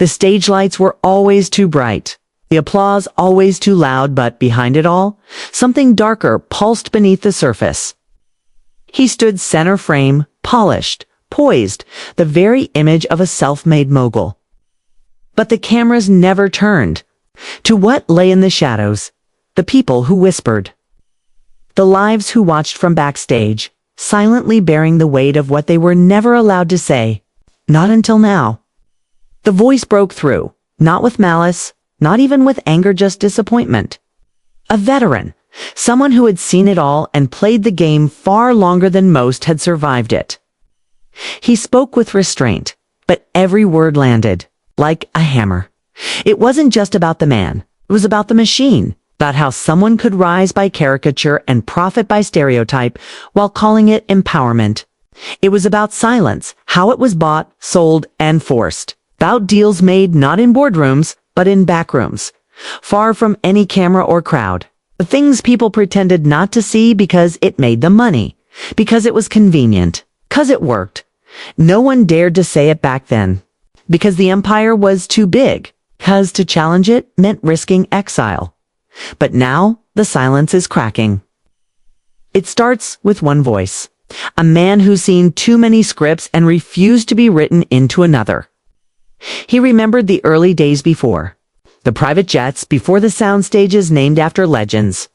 The stage lights were always too bright. The applause always too loud, but behind it all, something darker pulsed beneath the surface. He stood center frame, polished, poised, the very image of a self-made mogul. But the cameras never turned to what lay in the shadows, the people who whispered, the lives who watched from backstage, silently bearing the weight of what they were never allowed to say, not until now. The voice broke through, not with malice, not even with anger, just disappointment. A veteran, someone who had seen it all and played the game far longer than most had survived it. He spoke with restraint, but every word landed, like a hammer. It wasn't just about the man, it was about the machine, about how someone could rise by caricature and profit by stereotype while calling it empowerment. It was about silence, how it was bought, sold, and forced. About deals made not in boardrooms, but in backrooms, far from any camera or crowd. The things people pretended not to see because it made them money, because it was convenient, because it worked. No one dared to say it back then, because the empire was too big, because to challenge it meant risking exile. But now, the silence is cracking. It starts with one voice, a man who's seen too many scripts and refused to be written into another. He remembered the early days before, the private jets, before the sound stages named after legends,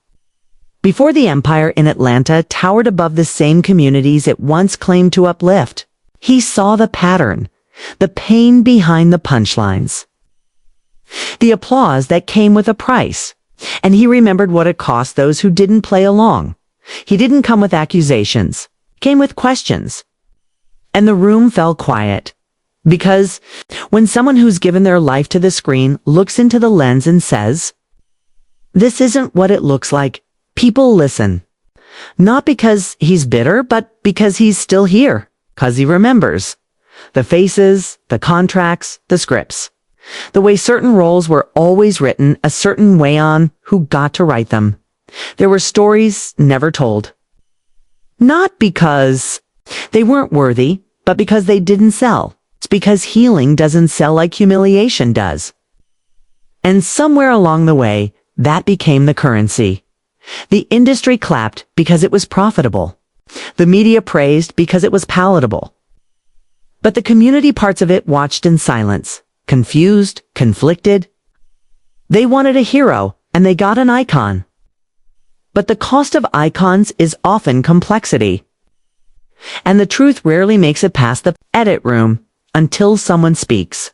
before the empire in Atlanta towered above the same communities it once claimed to uplift. He saw the pattern, the pain behind the punchlines, the applause that came with a price, and he remembered what it cost those who didn't play along. He didn't come with accusations, came with questions. And the room fell quiet. Because when someone who's given their life to the screen looks into the lens and says, "This isn't what it looks like," people listen. Not because he's bitter, but because he's still here, because he remembers. The faces, the contracts, the scripts. The way certain roles were always written a certain way on who got to write them. There were stories never told. Not because they weren't worthy, but because they didn't sell. It's because healing doesn't sell like humiliation does. And somewhere along the way, that became the currency. The industry clapped because it was profitable. The media praised because it was palatable. But the community parts of it watched in silence, confused, conflicted. They wanted a hero, and they got an icon. But the cost of icons is often complexity. And the truth rarely makes it past the edit room until someone speaks.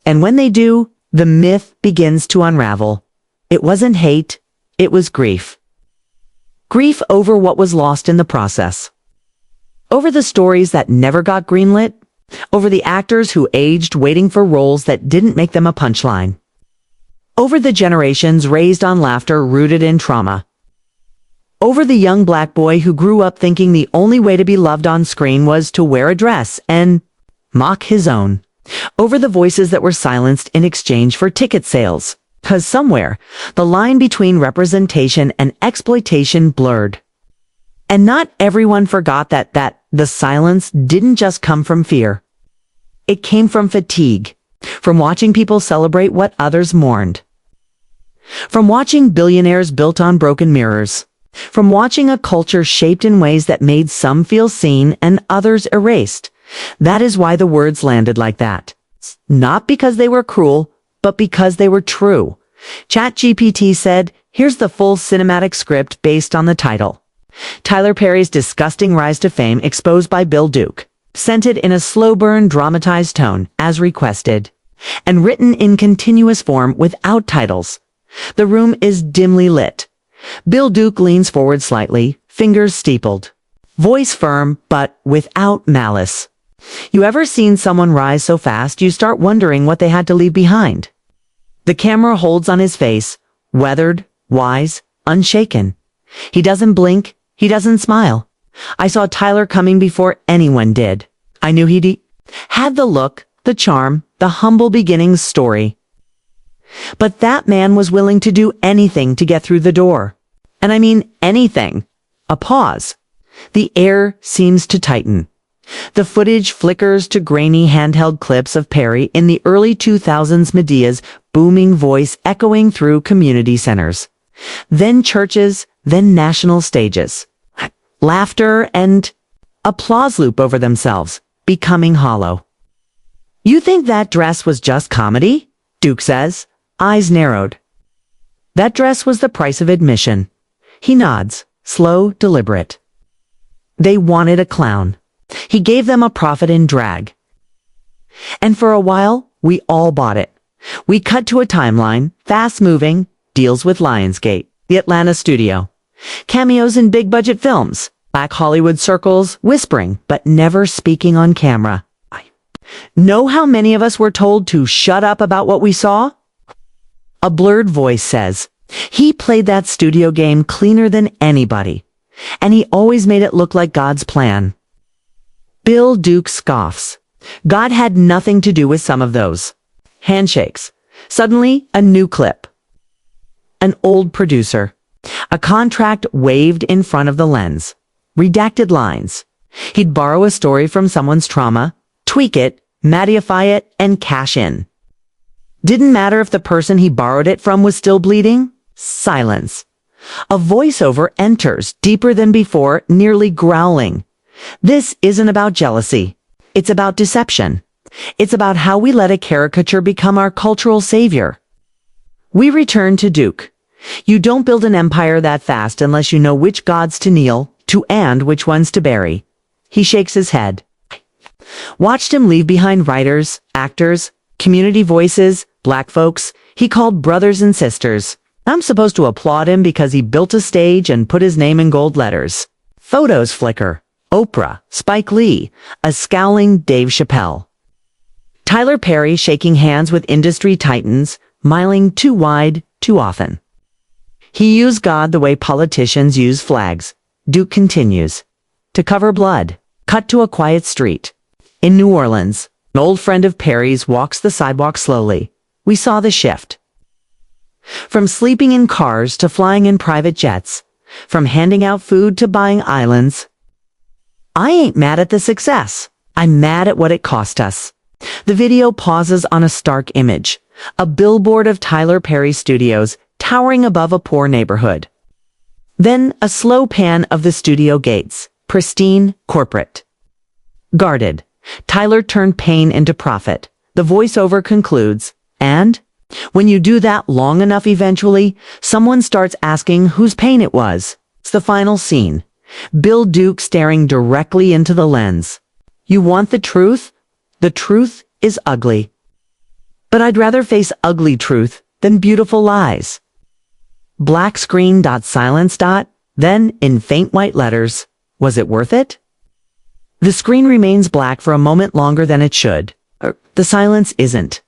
And when they do, the myth begins to unravel. It wasn't hate, it was grief. Grief over what was lost in the process. Over the stories that never got greenlit. Over the actors who aged waiting for roles that didn't make them a punchline. Over the generations raised on laughter rooted in trauma. Over the young black boy who grew up thinking the only way to be loved on screen was to wear a dress and mock his own. Over the voices that were silenced in exchange for ticket sales. 'Cause somewhere, the line between representation and exploitation blurred. And not everyone forgot that the silence didn't just come from fear. It came from fatigue, from watching people celebrate what others mourned. From watching billionaires built on broken mirrors. From watching a culture shaped in ways that made some feel seen and others erased. That is why the words landed like that. Not because they were cruel, but because they were true. ChatGPT said, "Here's the full cinematic script based on the title. Tyler Perry's disgusting rise to fame exposed by Bill Duke. Sent it in a slow burn dramatized tone, as requested. And written in continuous form without titles. The room is dimly lit. Bill Duke leans forward slightly, fingers steepled. Voice firm, but without malice. You ever seen someone rise so fast you start wondering what they had to leave behind? The camera holds on his face, weathered, wise, unshaken. He doesn't blink, he doesn't smile. I saw Tyler coming before anyone did. I knew he'd had the look, the charm, the humble beginnings story. But that man was willing to do anything to get through the door. And I mean anything. A pause. The air seems to tighten. The footage flickers to grainy handheld clips of Perry in the early 2000s, Medea's booming voice echoing through community centers. Then churches, then national stages. Laughter and applause loop over themselves, becoming hollow. "You think that dress was just comedy?" Duke says, eyes narrowed. "That dress was the price of admission." He nods, slow, deliberate. They wanted a clown. He gave them a profit in drag. And for a while, we all bought it. We cut to a timeline, fast-moving, deals with Lionsgate, the Atlanta studio. Cameos in big-budget films, Black Hollywood circles, whispering, but never speaking on camera. Know how many of us were told to shut up about what we saw? A blurred voice says, "He played that studio game cleaner than anybody, and he always made it look like God's plan." Bill Duke scoffs. God had nothing to do with some of those. Handshakes. Suddenly, a new clip. An old producer. A contract waved in front of the lens. Redacted lines. He'd borrow a story from someone's trauma, tweak it, mattify it, and cash in. Didn't matter if the person he borrowed it from was still bleeding. Silence. A voiceover enters, deeper than before, nearly growling. "This isn't about jealousy. It's about deception. It's about how we let a caricature become our cultural savior." We return to Duke. You don't build an empire that fast unless you know which gods to kneel to and which ones to bury. He shakes his head. Watched him leave behind writers, actors, community voices, black folks he called brothers and sisters. I'm supposed to applaud him because he built a stage and put his name in gold letters. Photos flicker. Oprah, Spike Lee, a scowling Dave Chappelle. Tyler Perry shaking hands with industry titans, smiling too wide, too often. He used God the way politicians use flags. Duke continues. To cover blood. Cut to a quiet street. In New Orleans, an old friend of Perry's walks the sidewalk slowly. We saw the shift. From sleeping in cars to flying in private jets. From handing out food to buying islands. I ain't mad at the success. I'm mad at what it cost us. The video pauses on a stark image. A billboard of Tyler Perry Studios towering above a poor neighborhood. Then a slow pan of the studio gates. Pristine, corporate. Guarded. Tyler turned pain into profit. The voiceover concludes, and when you do that long enough eventually, someone starts asking whose pain it was. It's the final scene. Bill Duke staring directly into the lens. You want the truth? The truth is ugly. But I'd rather face ugly truth than beautiful lies. Black screen. Silence. Then, in faint white letters, was it worth it? The screen remains black for a moment longer than it should. The silence isn't.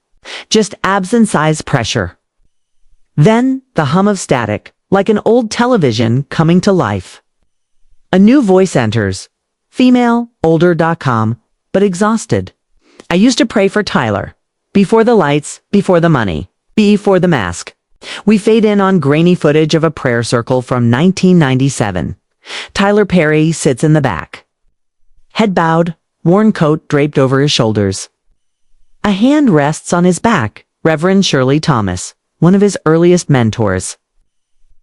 Just absent-sized pressure. Then, the hum of static, like an old television coming to life. A new voice enters. Female, older.com, but exhausted. I used to pray for Tyler. Before the lights, before the money, before the mask. We fade in on grainy footage of a prayer circle from 1997. Tyler Perry sits in the back. Head bowed, worn coat draped over his shoulders. A hand rests on his back, Reverend Shirley Thomas, one of his earliest mentors.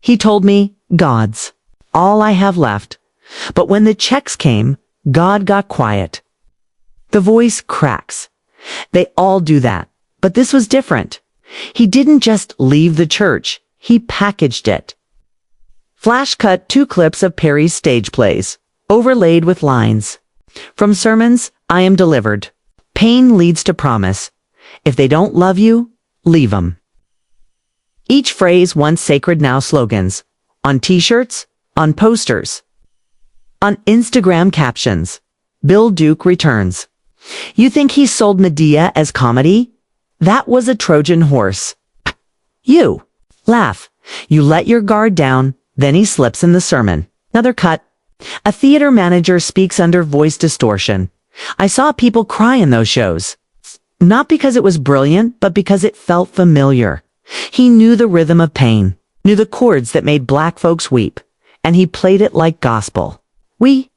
He told me, God's all I have left. But when the checks came, God got quiet. The voice cracks. They all do that, but this was different. He didn't just leave the church, he packaged it. Flash cut 2 clips of Perry's stage plays, overlaid with lines. From sermons, I am delivered. Pain leads to promise. If they don't love you, leave them. Each phrase once sacred, now slogans. On t-shirts, on posters. On Instagram captions. Bill Duke returns. You think he sold Medea as comedy? That was a Trojan horse. You. Laugh. You let your guard down, then he slips in the sermon. Another cut. A theater manager speaks under voice distortion. I saw people cry in those shows. Not because it was brilliant, but because it felt familiar. He knew the rhythm of pain, knew the chords that made black folks weep, and he played it like gospel. We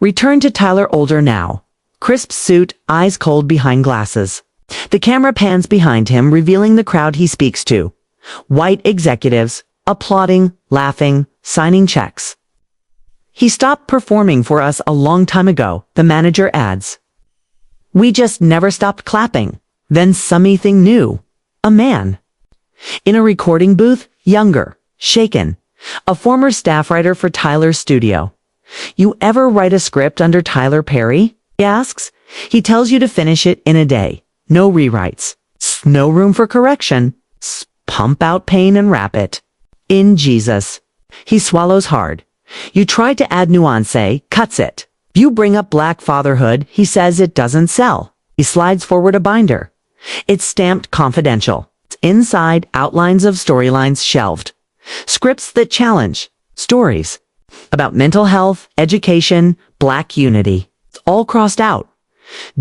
return to Tyler older now, Crisp suit, eyes cold behind glasses. The camera pans behind him, revealing the crowd he speaks to. White executives, applauding, laughing, signing checks. He stopped performing for us a long time ago, the manager adds. We just never stopped clapping. Then something new. A man. In a recording booth, younger, shaken. A former staff writer for Tyler's studio. You ever write a script under Tyler Perry? He asks. He tells you to finish it in a day. No rewrites. No room for correction. Pump out pain and wrap it. In Jesus. He swallows hard. You try to add nuance, cuts it. You bring up Black fatherhood, he says it doesn't sell. He slides forward a binder. It's stamped confidential. Inside, outlines of storylines shelved. Scripts that challenge. Stories. About mental health, education, Black unity. It's all crossed out.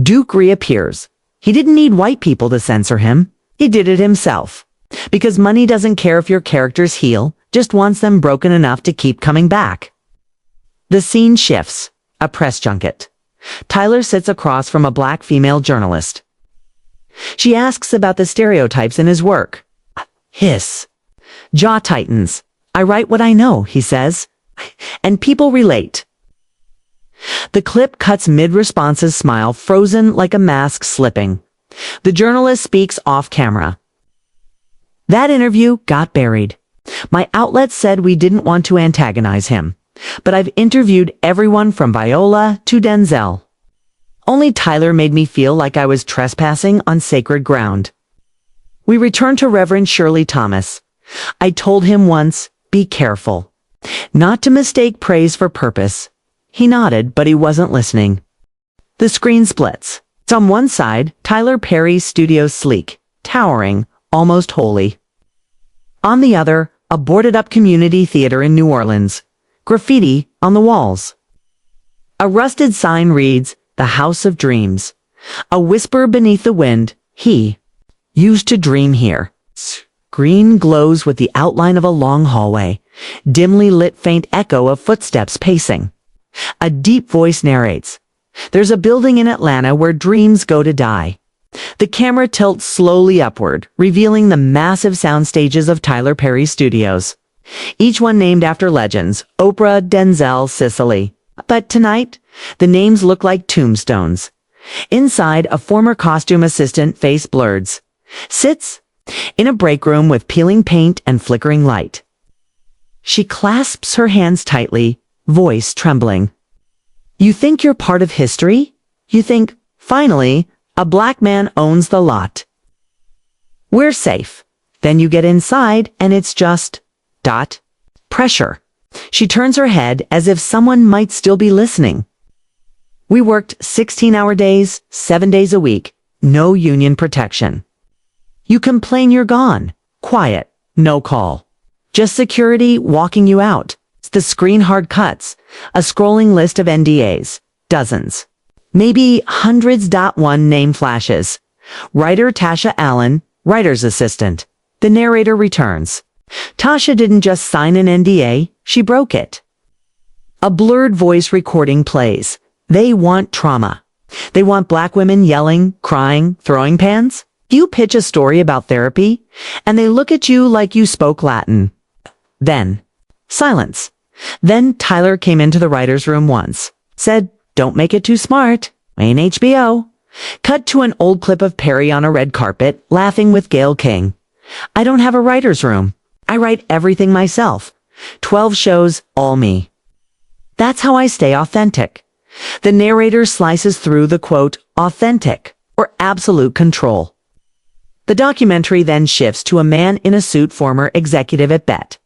Duke reappears. He didn't need white people to censor him. He did it himself. Because money doesn't care if your characters heal, just wants them broken enough to keep coming back. The scene shifts. A press junket. Tyler sits across from a Black female journalist. She asks about the stereotypes in his work. Hiss. Jaw tightens. I write what I know, he says. And people relate. The clip cuts mid-response's smile, frozen like a mask slipping. The journalist speaks off camera. That interview got buried. My outlet said we didn't want to antagonize him. But I've interviewed everyone from Viola to Denzel. Only Tyler made me feel like I was trespassing on sacred ground. We returned to Reverend Shirley Thomas. I told him once, be careful. Not to mistake praise for purpose. He nodded, but he wasn't listening. The screen splits. It's on one side, Tyler Perry's studio sleek, towering, almost holy. On the other, a boarded-up community theater in New Orleans. Graffiti on the walls. A rusted sign reads, The House of Dreams. A whisper beneath the wind, he used to dream here. Green glows with the outline of a long hallway, dimly lit faint echo of footsteps pacing. A deep voice narrates, there's a building in Atlanta where dreams go to die. The camera tilts slowly upward, revealing the massive sound stages of Tyler Perry Studios. Each one named after legends, Oprah, Denzel, Cicely. But tonight, the names look like tombstones. Inside, a former costume assistant, face blurred, sits in a break room with peeling paint and flickering light. She clasps her hands tightly, voice trembling. You think you're part of history? You think, finally, a Black man owns the lot. We're safe. Then you get inside and it's just... pressure. She turns her head as if someone might still be listening. We worked 16-hour days, 7 days a week. No union protection. You complain you're gone. Quiet. No call. Just security walking you out. The screen hard cuts. A scrolling list of NDAs. Dozens. Maybe hundreds. One name flashes. Writer Tasha Allen, writer's assistant. The narrator returns. Tasha didn't just sign an NDA, she broke it. A blurred voice recording plays. They want trauma. They want Black women yelling, crying, throwing pans. You pitch a story about therapy, and they look at you like you spoke Latin. Then, silence. Then Tyler came into the writer's room once. Said, don't make it too smart. Ain't HBO. Cut to an old clip of Perry on a red carpet, laughing with Gayle King. I don't have a writer's room. I write everything myself. 12 shows, all me. That's how I stay authentic. The narrator slices through the quote, authentic, or absolute control. The documentary then shifts to a man in a suit, former executive at Bet.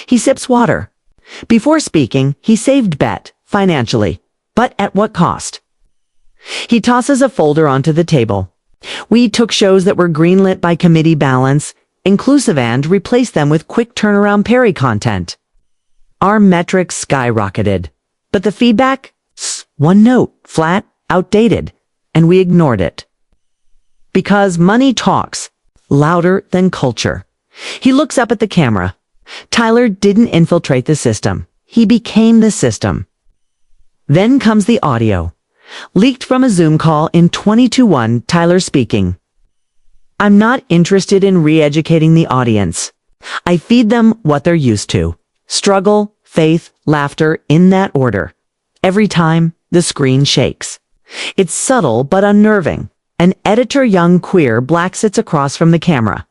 He sips water. Before speaking, he saved Bet, financially. But at what cost? He tosses a folder onto the table. We took shows that were greenlit by committee balance, inclusive, and replaced them with quick turnaround Perry content. Our metrics skyrocketed. But the feedback? One note, flat, outdated. And we ignored it. Because money talks, louder than culture. He looks up at the camera. Tyler didn't infiltrate the system. He became the system. Then comes the audio. Leaked from a Zoom call in 2021, Tyler speaking. I'm not interested in re-educating the audience. I feed them what they're used to. Struggle, faith, laughter, in that order. Every time, the screen shakes. It's subtle but unnerving. An editor, young queer, black, sits across from the camera.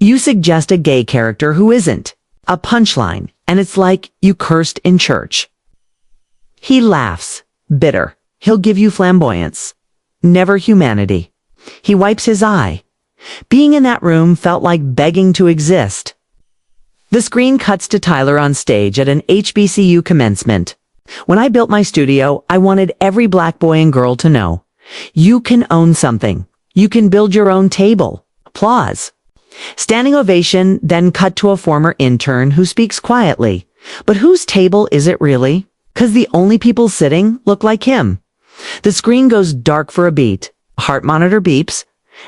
You suggest a gay character who isn't. A punchline, and it's like you cursed in church. He laughs, bitter. He'll give you flamboyance. Never humanity. He wipes his eye. Being in that room felt like begging to exist. The screen cuts to Tyler on stage at an HBCU commencement. When I built my studio, I wanted every black boy and girl to know. You can own something. You can build your own table. Applause. Standing ovation, then cut to a former intern who speaks quietly. But whose table is it really? 'Cause the only people sitting look like him. The screen goes dark for a beat. Heart monitor beeps.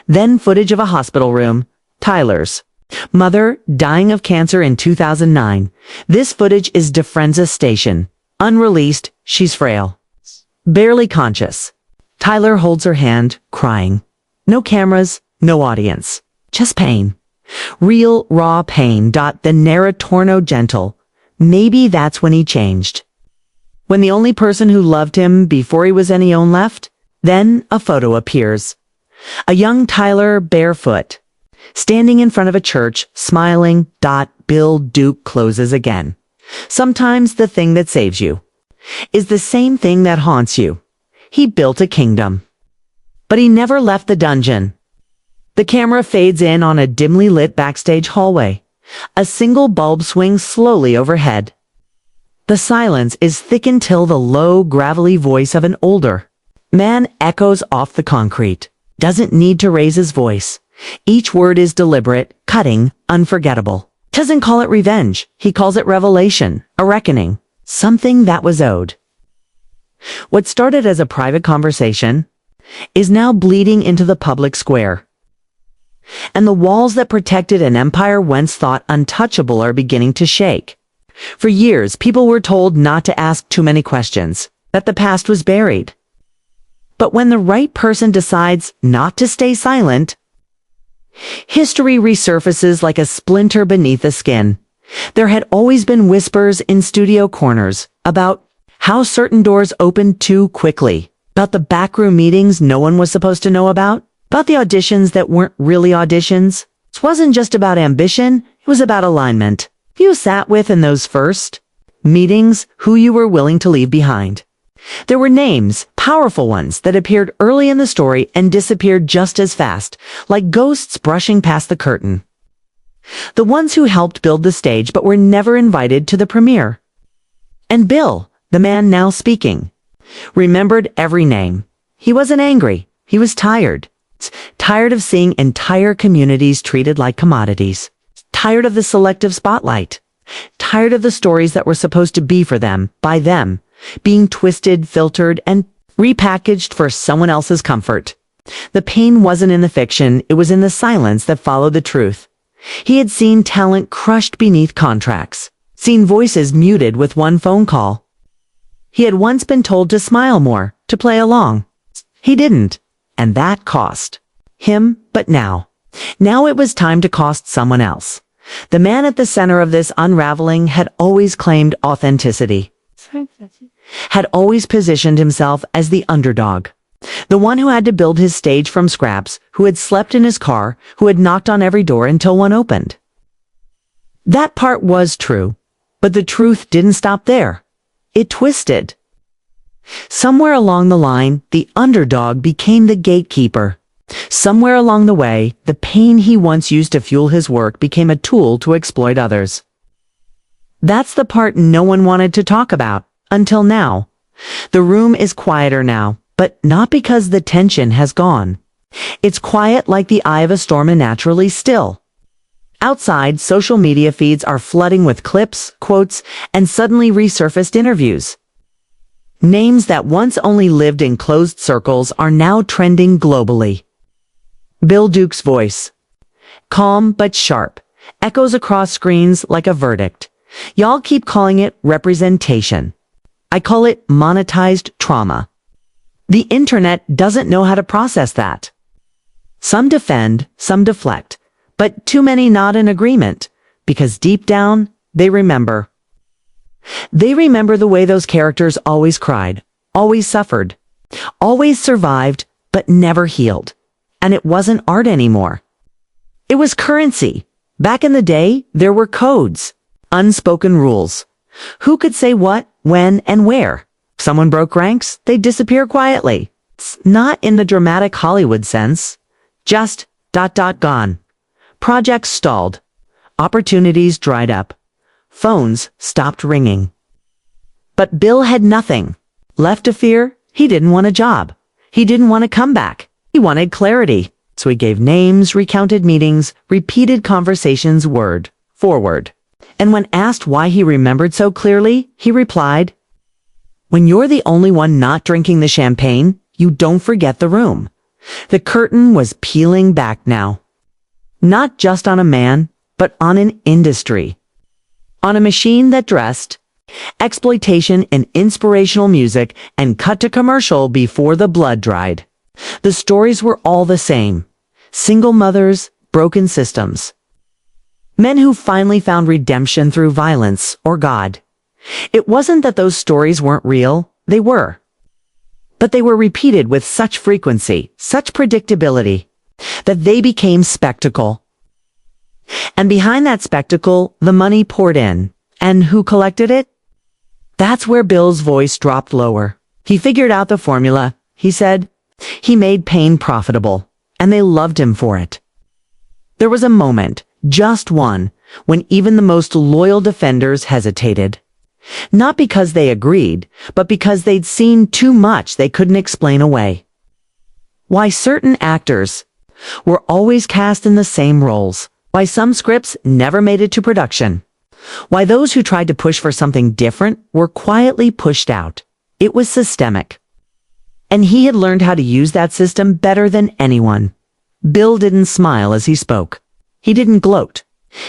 Then footage of a hospital room. Tyler's. Mother, dying of cancer in 2009. This footage is DeFrenza Station. Unreleased, she's frail. Barely conscious. Tyler holds her hand, crying. No cameras, no audience. Just pain. Real, raw pain. The narratorno gentle. Maybe that's when he changed. When the only person who loved him before he was any own left, then a photo appears. A young Tyler barefoot, standing in front of a church, smiling. Bill Duke closes again. Sometimes the thing that saves you is the same thing that haunts you. He built a kingdom. But he never left the dungeon. The camera fades in on a dimly lit backstage hallway. A single bulb swings slowly overhead. The silence is thick until the low, gravelly voice of an older man echoes off the concrete. Doesn't need to raise his voice. Each word is deliberate, cutting, unforgettable. Doesn't call it revenge. He calls it revelation, a reckoning, something that was owed. What started as a private conversation is now bleeding into the public square. And the walls that protected an empire once thought untouchable are beginning to shake. For years, people were told not to ask too many questions, that the past was buried. But when the right person decides not to stay silent, history resurfaces like a splinter beneath the skin. There had always been whispers in studio corners about how certain doors opened too quickly, about the backroom meetings no one was supposed to know about the auditions that weren't really auditions. It wasn't just about ambition, it was about alignment. Who you sat with in those first meetings, who you were willing to leave behind. There were names, powerful ones, that appeared early in the story and disappeared just as fast, like ghosts brushing past the curtain. The ones who helped build the stage but were never invited to the premiere. And Bill, the man now speaking, remembered every name. He wasn't angry. He was tired. Tired of seeing entire communities treated like commodities. Tired of the selective spotlight. Tired of the stories that were supposed to be for them, by them, being twisted, filtered, and repackaged for someone else's comfort. The pain wasn't in the fiction, it was in the silence that followed the truth. He had seen talent crushed beneath contracts, seen voices muted with one phone call. He had once been told to smile more, to play along. He didn't, and that cost him, but now it was time to cost someone else. The man at the center of this unraveling had always claimed authenticity. Had always positioned himself as the underdog. The one who had to build his stage from scraps, who had slept in his car, who had knocked on every door until one opened. That part was true, but the truth didn't stop there. It twisted. Somewhere along the line, the underdog became the gatekeeper. Somewhere along the way, the pain he once used to fuel his work became a tool to exploit others. That's the part no one wanted to talk about, until now. The room is quieter now, but not because the tension has gone. It's quiet like the eye of a storm and naturally still. Outside, social media feeds are flooding with clips, quotes, and suddenly resurfaced interviews. Names that once only lived in closed circles are now trending globally. Bill Duke's voice, calm but sharp, echoes across screens like a verdict. Y'all keep calling it representation. I call it monetized trauma. The internet doesn't know how to process that. Some defend, some deflect, but too many nod in agreement, because deep down, they remember. They remember the way those characters always cried, always suffered, always survived, but never healed. And it wasn't art anymore. It was currency. Back in the day, there were codes, unspoken rules. Who could say what, when, and where? If someone broke ranks, they'd disappear quietly. Not in the dramatic Hollywood sense. Just ... gone. Projects stalled. Opportunities dried up. Phones stopped ringing. But Bill had nothing. Left to fear, he didn't want a job. He didn't want to come back. He wanted clarity. So he gave names, recounted meetings, repeated conversations word for word. And when asked why he remembered so clearly, he replied, "When you're the only one not drinking the champagne, you don't forget the room." The curtain was peeling back now. Not just on a man, but on an industry. On a machine that dressed exploitation in inspirational music and cut to commercial before the blood dried. The stories were all the same. Single mothers, broken systems. Men who finally found redemption through violence or God. It wasn't that those stories weren't real, they were. But they were repeated with such frequency, such predictability, that they became spectacle. And behind that spectacle, the money poured in. And who collected it? That's where Bill's voice dropped lower. He figured out the formula. He said, he made pain profitable, and they loved him for it. There was a moment, just one, when even the most loyal defenders hesitated. Not because they agreed, but because they'd seen too much they couldn't explain away. Why certain actors were always cast in the same roles. Why some scripts never made it to production. Why those who tried to push for something different were quietly pushed out. It was systemic. And he had learned how to use that system better than anyone. Bill didn't smile as he spoke. He didn't gloat.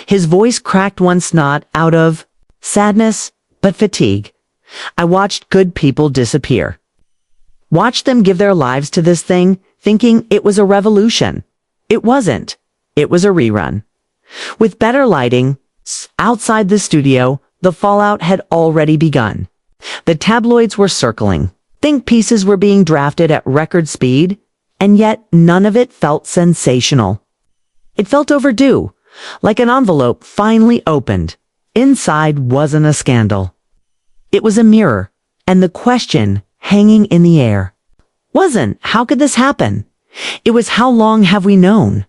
His voice cracked once not out of sadness, but fatigue. I watched good people disappear. Watched them give their lives to this thing, thinking it was a revolution. It wasn't. It was a rerun. With better lighting, outside the studio, the fallout had already begun. The tabloids were circling. Think pieces were being drafted at record speed, and yet none of it felt sensational. It felt overdue, like an envelope finally opened. Inside wasn't a scandal. It was a mirror, and the question hanging in the air wasn't, how could this happen? It was, how long have we known?